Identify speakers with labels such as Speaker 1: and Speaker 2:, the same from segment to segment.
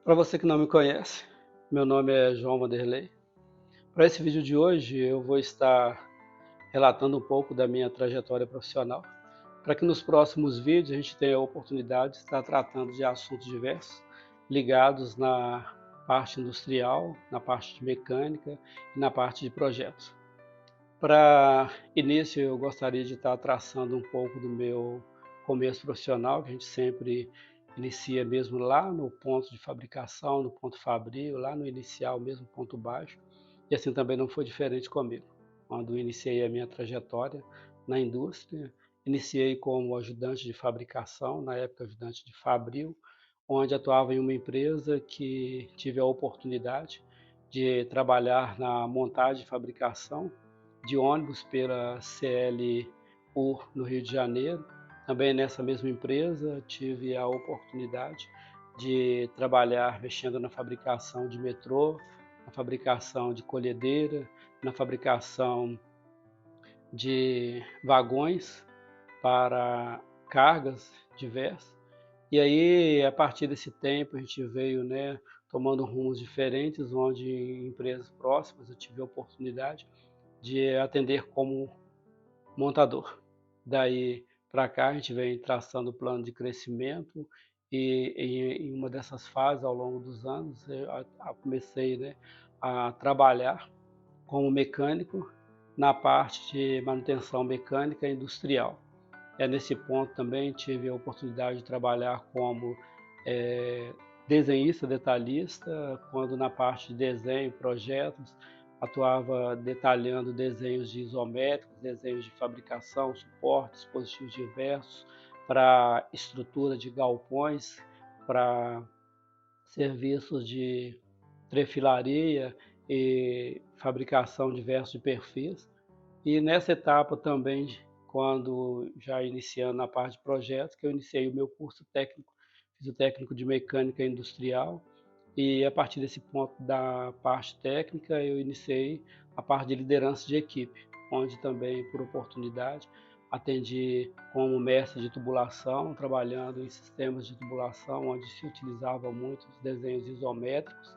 Speaker 1: Para você que não me conhece, meu nome é João Vanderlei. Para esse vídeo de hoje, eu vou estar relatando um pouco da minha trajetória profissional, para que nos próximos vídeos a gente tenha a oportunidade de estar tratando de assuntos diversos ligados na parte industrial, na parte de mecânica e na parte de projetos. Para início, eu gostaria de estar traçando um pouco do meu começo profissional, que a gente sempre inicia mesmo lá no ponto de fabricação, no ponto fabril, lá no inicial mesmo, ponto baixo. E assim também não foi diferente comigo. Quando iniciei a minha trajetória na indústria, iniciei como ajudante de fabricação, na época ajudante de fabril, onde atuava em uma empresa que tive a oportunidade de trabalhar na montagem e fabricação de ônibus pela CLU no Rio de Janeiro. Também nessa mesma empresa tive a oportunidade de trabalhar mexendo na fabricação de metrô, na fabricação de colhedeira, na fabricação de vagões para cargas diversas. E aí, a partir desse tempo, a gente veio, né, tomando rumos diferentes, onde em empresas próximas eu tive a oportunidade de atender como montador. Daí para cá a gente vem traçando o plano de crescimento e em uma dessas fases ao longo dos anos eu comecei, né, a trabalhar como mecânico na parte de manutenção mecânica industrial. É nesse ponto também tive a oportunidade de trabalhar como eh, desenhista detalhista, quando na parte de desenho, projetos, atuava detalhando desenhos de isométricos, desenhos de fabricação, suportes, dispositivos diversos, para estrutura de galpões, para serviços de trefilaria e fabricação diversos de perfis. E nessa etapa também, quando já iniciando na parte de projetos, que eu iniciei o meu curso técnico, fiz o técnico de mecânica industrial, e a partir desse ponto da parte técnica eu iniciei a parte de liderança de equipe, onde também por oportunidade atendi como mestre de tubulação, trabalhando em sistemas de tubulação, onde se utilizava muito os desenhos isométricos.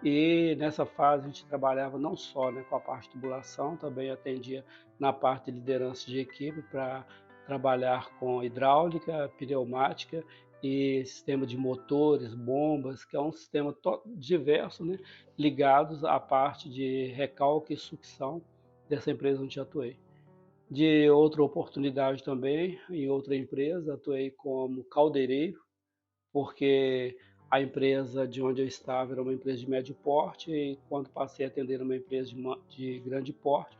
Speaker 1: E nessa fase a gente trabalhava não só, né, com a parte de tubulação, também atendia na parte de liderança de equipe para trabalhar com hidráulica, pneumática e sistema de motores, bombas, que é um sistema diverso, né, ligados à parte de recalque e sucção dessa empresa onde atuei. De outra oportunidade também, em outra empresa, atuei como caldeireiro, porque a empresa de onde eu estava era uma empresa de médio porte e quando passei a atender uma empresa de grande porte,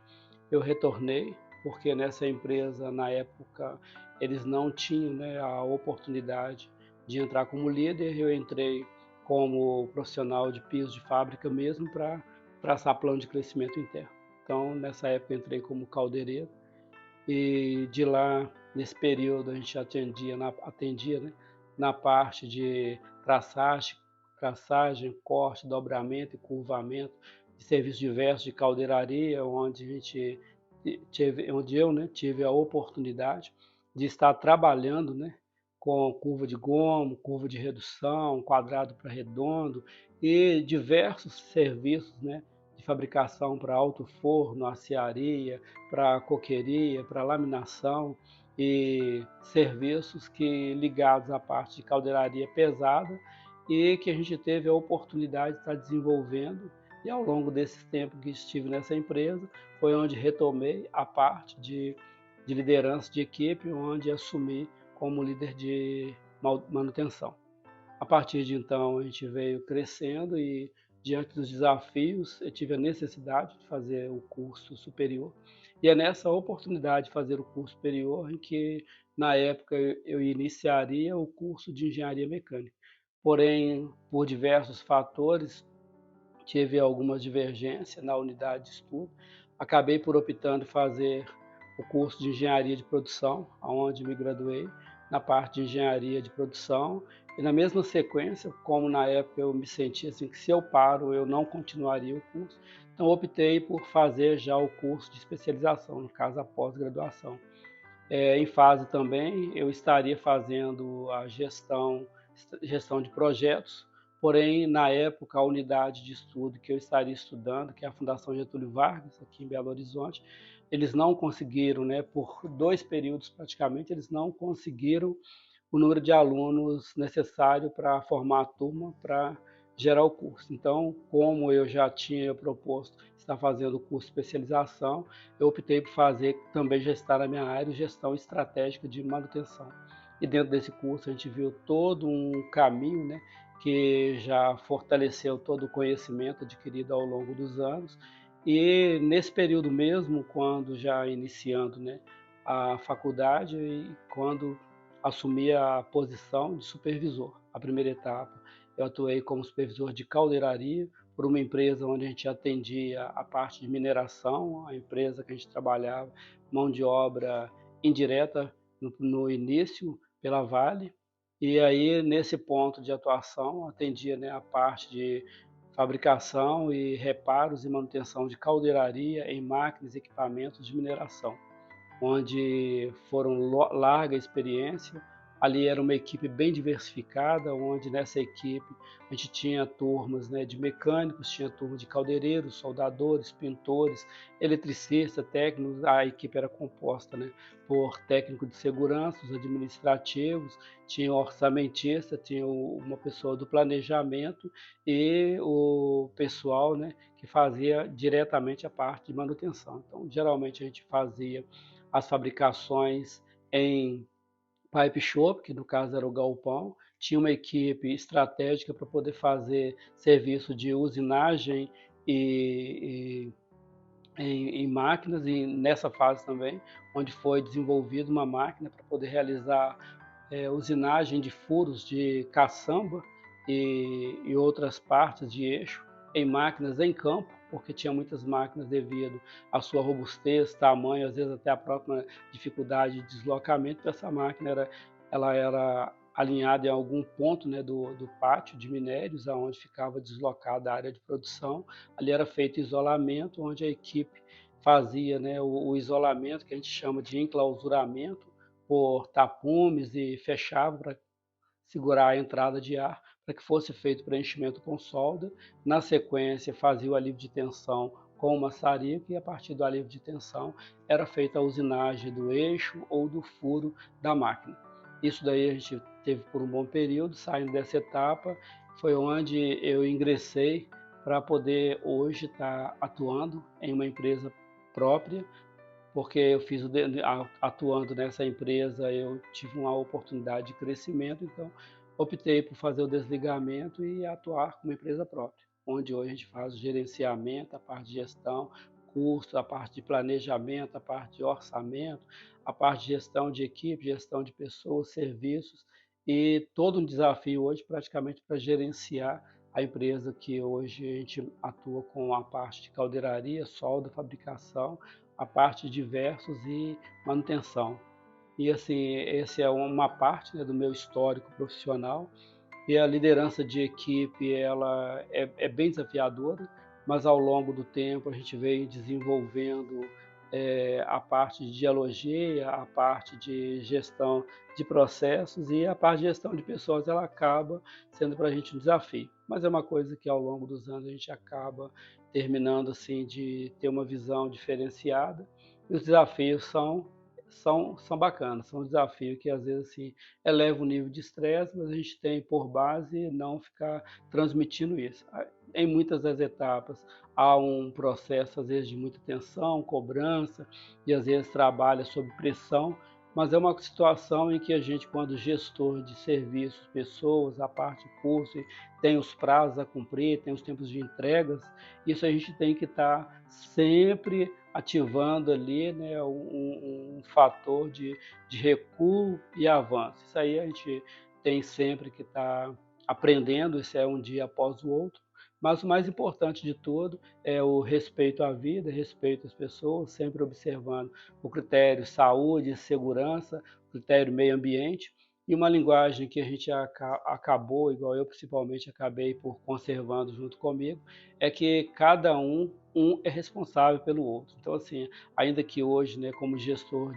Speaker 1: eu retornei, porque nessa empresa, na época, eles não tinham, né, a oportunidade de entrar como líder. Eu entrei como profissional de piso de fábrica mesmo para traçar plano de crescimento interno. Então, nessa época, entrei como caldeireiro e de lá, nesse período, a gente atendia, né, na parte de traçagem, corte, dobramento e curvamento de serviços diversos de caldeiraria, onde a gente onde eu, né, tive a oportunidade de estar trabalhando, né, com curva de gomo, curva de redução, quadrado para redondo e diversos serviços, né, de fabricação para alto forno, aciaria, para coqueria, para laminação e serviços que ligados à parte de caldeiraria pesada e que a gente teve a oportunidade de estar desenvolvendo. E ao longo desse tempo que estive nessa empresa, foi onde retomei a parte de liderança de equipe, onde assumi como líder de manutenção. A partir de então, a gente veio crescendo e, diante dos desafios, eu tive a necessidade de fazer o curso superior. E é nessa oportunidade de fazer o curso superior em que, na época, eu iniciaria o curso de engenharia mecânica. Porém, por diversos fatores, tive algumas divergências na unidade de estudo. Acabei por optando em fazer o curso de engenharia de produção, onde me graduei na parte de engenharia de produção. E na mesma sequência, como na época eu me sentia assim que se eu paro eu não continuaria o curso, então optei por fazer já o curso de especialização, no caso a pós-graduação. Em fase também eu estaria fazendo a gestão de projetos, porém, na época, a unidade de estudo que eu estaria estudando, que é a Fundação Getúlio Vargas, aqui em Belo Horizonte, eles não conseguiram, né, por 2 períodos praticamente, eles não conseguiram o número de alunos necessário para formar a turma para gerar o curso. Então, como eu já tinha proposto estar fazendo o curso de especialização, eu optei por fazer também já está na minha área, gestão estratégica de manutenção. E dentro desse curso a gente viu todo um caminho, né, que já fortaleceu todo o conhecimento adquirido ao longo dos anos. E nesse período mesmo, quando já iniciando, né, a faculdade e quando assumi a posição de supervisor. A primeira etapa, eu atuei como supervisor de caldeiraria por uma empresa onde a gente atendia a parte de mineração, a empresa que a gente trabalhava, mão de obra indireta no início pela Vale. E aí, nesse ponto de atuação, atendia, né, a parte de fabricação e reparos e manutenção de caldeiraria em máquinas e equipamentos de mineração, onde foram larga experiência. Ali era uma equipe bem diversificada, onde nessa equipe a gente tinha turmas, né, de mecânicos, tinha turma de caldeireiros, soldadores, pintores, eletricistas, técnicos. A equipe era composta, né, por técnico de segurança, os administrativos, tinha o orçamentista, tinha uma pessoa do planejamento e o pessoal, né, que fazia diretamente a parte de manutenção. Então, geralmente a gente fazia as fabricações em pipe shop, que no caso era o galpão, tinha uma equipe estratégica para poder fazer serviço de usinagem em máquinas, e nessa fase também, onde foi desenvolvida uma máquina para poder realizar usinagem de furos de caçamba e outras partes de eixo em máquinas em campo, porque tinha muitas máquinas devido à sua robustez, tamanho, às vezes até a própria dificuldade de deslocamento. Essa máquina ela era alinhada em algum ponto, né, do pátio de minérios, aonde ficava deslocada a área de produção. Ali era feito isolamento, onde a equipe fazia, né, o isolamento, que a gente chama de enclausuramento, por tapumes, e fechava para segurar a entrada de ar para que fosse feito preenchimento com solda. Na sequência, fazia o alívio de tensão com o maçarico, e a partir do alívio de tensão era feita a usinagem do eixo ou do furo da máquina. Isso daí a gente teve por um bom período. Saindo dessa etapa, foi onde eu ingressei para poder hoje estar atuando em uma empresa própria, porque eu fiz atuando nessa empresa, eu tive uma oportunidade de crescimento, então optei por fazer o desligamento e atuar como empresa própria, onde hoje a gente faz o gerenciamento, a parte de gestão, custo, a parte de planejamento, a parte de orçamento, a parte de gestão de equipe, gestão de pessoas, serviços, e todo um desafio hoje praticamente para gerenciar a empresa, que hoje a gente atua com a parte de caldeiraria, solda, fabricação, a parte de diversos e manutenção. E assim, essa é uma parte, né, do meu histórico profissional. E a liderança de equipe, ela é bem desafiadora, mas ao longo do tempo a gente vem desenvolvendo a parte de dialogia, a parte de gestão de processos, e a parte de gestão de pessoas, ela acaba sendo para a gente um desafio. Mas é uma coisa que ao longo dos anos a gente acaba terminando assim de ter uma visão diferenciada, e os desafios são bacanas, são desafios que às vezes assim eleva o nível de estresse, mas a gente tem por base não ficar transmitindo isso. Em muitas das etapas há um processo, às vezes, de muita tensão, cobrança, e às vezes trabalha sob pressão, mas é uma situação em que a gente, quando gestor de serviços, pessoas, a parte de curso, tem os prazos a cumprir, tem os tempos de entregas, isso a gente tem que estar sempre ativando ali, né, um fator de recuo e avanço. Isso aí a gente tem sempre que estar aprendendo, isso é um dia após o outro, mas o mais importante de tudo é o respeito à vida, respeito às pessoas, sempre observando o critério saúde, segurança, o critério meio ambiente, e uma linguagem que a gente acabou, igual eu principalmente acabei por conservando junto comigo, é que cada um é responsável pelo outro. Então, assim, ainda que hoje, né, como gestor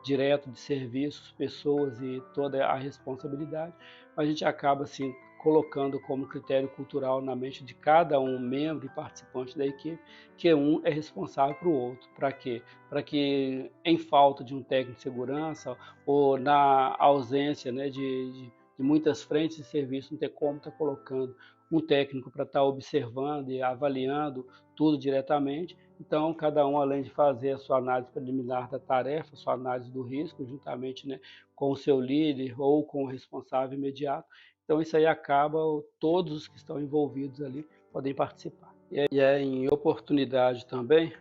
Speaker 1: direto de serviços, pessoas e toda a responsabilidade, a gente acaba assim colocando como critério cultural na mente de cada um membro e participante da equipe que um é responsável para o outro. Para quê? Para que, em falta de um técnico de segurança ou na ausência, né, de muitas frentes de serviço, não ter como estar colocando um técnico para estar observando e avaliando tudo diretamente. Então, cada um, além de fazer a sua análise preliminar da tarefa, sua análise do risco, juntamente, né, com o seu líder ou com o responsável imediato, então isso aí acaba, todos os que estão envolvidos ali podem participar. E é em oportunidade também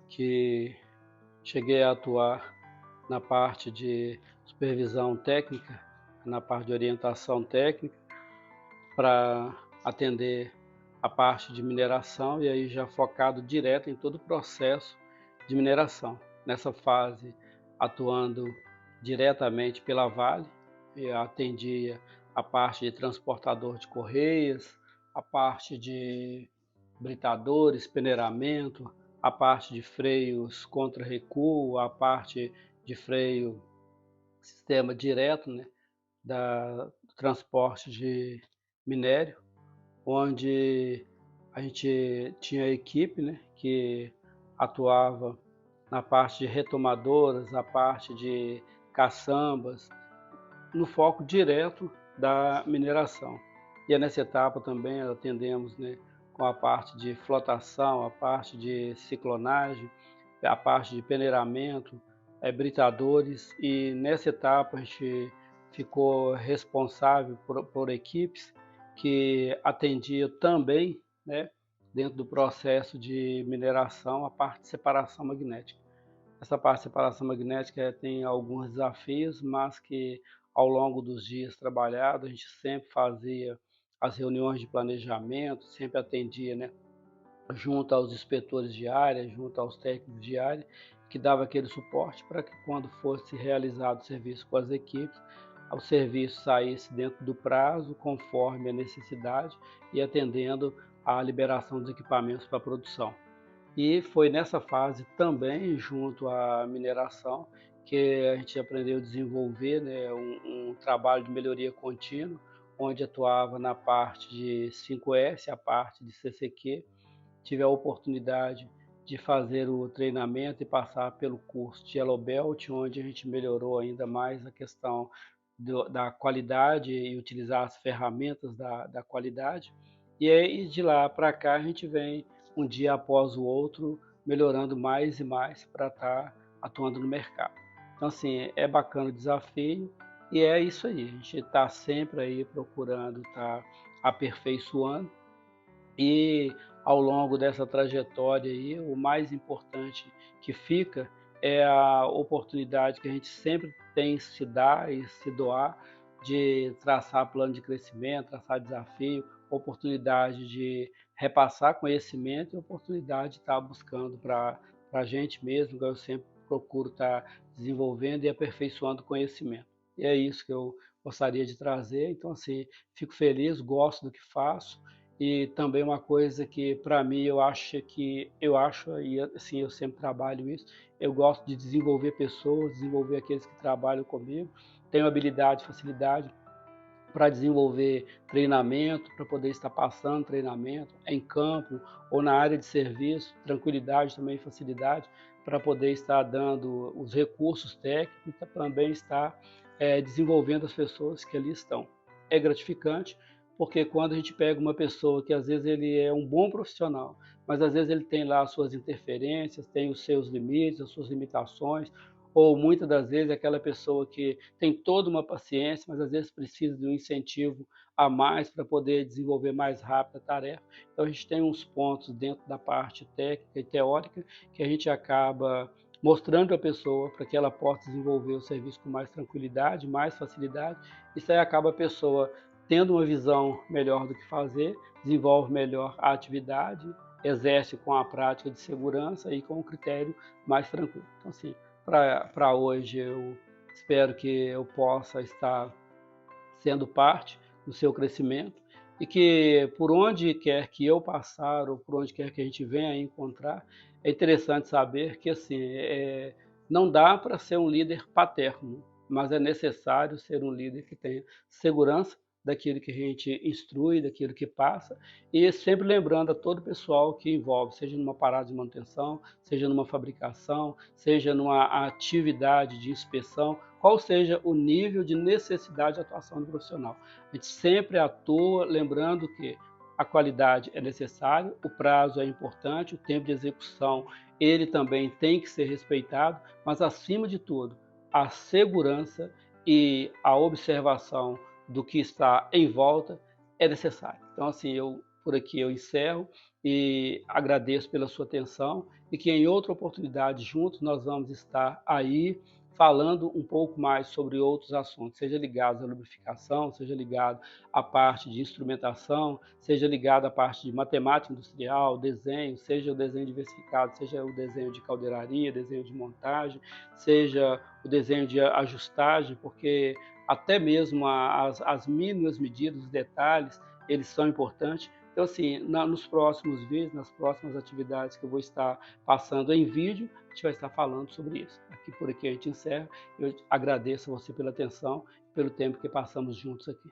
Speaker 1: que cheguei a atuar na parte de supervisão técnica, na parte de orientação técnica, para atender a parte de mineração e aí já focado direto em todo o processo de mineração. Nessa fase, atuando diretamente pela Vale, eu atendia a parte de transportador de correias, a parte de britadores, peneiramento, a parte de freios contra recuo, a parte de freio sistema direto, né, do transporte de minério, onde a gente tinha a equipe, né, que atuava na parte de retomadoras, a parte de caçambas, no foco direto da mineração. E é nessa etapa também atendemos, né, com a parte de flotação, a parte de ciclonagem, a parte de peneiramento, britadores, e nessa etapa a gente ficou responsável por equipes que atendiam também, né, dentro do processo de mineração, a parte de separação magnética. Essa parte de separação magnética tem alguns desafios, mas que ao longo dos dias trabalhados, a gente sempre fazia as reuniões de planejamento, sempre atendia, né, junto aos inspetores de área, junto aos técnicos de área, que dava aquele suporte para que quando fosse realizado o serviço com as equipes, o serviço saísse dentro do prazo, conforme a necessidade e atendendo à liberação dos equipamentos para a produção. E foi nessa fase também, junto à mineração, que a gente aprendeu a desenvolver, né, um trabalho de melhoria contínua, onde atuava na parte de 5S, a parte de CCQ. Tive a oportunidade de fazer o treinamento e passar pelo curso de Yellow Belt, onde a gente melhorou ainda mais a questão da qualidade e utilizar as ferramentas da qualidade. E aí, de lá para cá, a gente vem um dia após o outro, melhorando mais e mais para estar atuando no mercado. Então, assim, é bacana o desafio e é isso aí. A gente está sempre aí procurando estar aperfeiçoando e ao longo dessa trajetória aí, o mais importante que fica é a oportunidade que a gente sempre tem se dar e se doar de traçar plano de crescimento, traçar desafio, oportunidade de repassar conhecimento e oportunidade de estar buscando para a gente mesmo, que eu sempre procuro estar desenvolvendo e aperfeiçoando conhecimento. E é isso que eu gostaria de trazer. Então, assim, fico feliz, gosto do que faço e também uma coisa que para mim eu acho e assim eu sempre trabalho isso, eu gosto de desenvolver pessoas, desenvolver aqueles que trabalham comigo, tenho habilidade, facilidade para desenvolver treinamento, para poder estar passando treinamento em campo ou na área de serviço, tranquilidade também, facilidade para poder estar dando os recursos técnicos, para também estar desenvolvendo as pessoas que ali estão. É gratificante, porque quando a gente pega uma pessoa que às vezes ele é um bom profissional, mas às vezes ele tem lá as suas interferências, tem os seus limites, as suas limitações, ou muitas das vezes aquela pessoa que tem toda uma paciência, mas às vezes precisa de um incentivo a mais para poder desenvolver mais rápido a tarefa. Então a gente tem uns pontos dentro da parte técnica e teórica que a gente acaba mostrando a pessoa para que ela possa desenvolver o serviço com mais tranquilidade, mais facilidade. Isso aí acaba a pessoa tendo uma visão melhor do que fazer, desenvolve melhor a atividade, exerce com a prática de segurança e com o critério mais tranquilo. Então, assim, para hoje eu espero que eu possa estar sendo parte do seu crescimento e que por onde quer que eu passar ou por onde quer que a gente venha a encontrar, é interessante saber que assim, não dá para ser um líder paterno, mas é necessário ser um líder que tenha segurança daquilo que a gente instrui, daquilo que passa, e sempre lembrando a todo o pessoal que envolve, seja numa parada de manutenção, seja numa fabricação, seja numa atividade de inspeção, qual seja o nível de necessidade de atuação do profissional. A gente sempre atua lembrando que a qualidade é necessária, o prazo é importante, o tempo de execução ele também tem que ser respeitado, mas acima de tudo, a segurança e a observação do que está em volta é necessária. Então, assim, por aqui eu encerro e agradeço pela sua atenção e que em outra oportunidade juntos nós vamos estar aí falando um pouco mais sobre outros assuntos, seja ligado à lubrificação, seja ligado à parte de instrumentação, seja ligado à parte de matemática industrial, desenho, seja o desenho diversificado, seja o desenho de caldeiraria, desenho de montagem, seja o desenho de ajustagem, porque até mesmo as mínimas medidas, os detalhes, eles são importantes. Então, assim, nos próximos vídeos, nas próximas atividades que eu vou estar passando em vídeo, a gente vai estar falando sobre isso. Por aqui a gente encerra. Eu agradeço a você pela atenção, pelo tempo que passamos juntos aqui.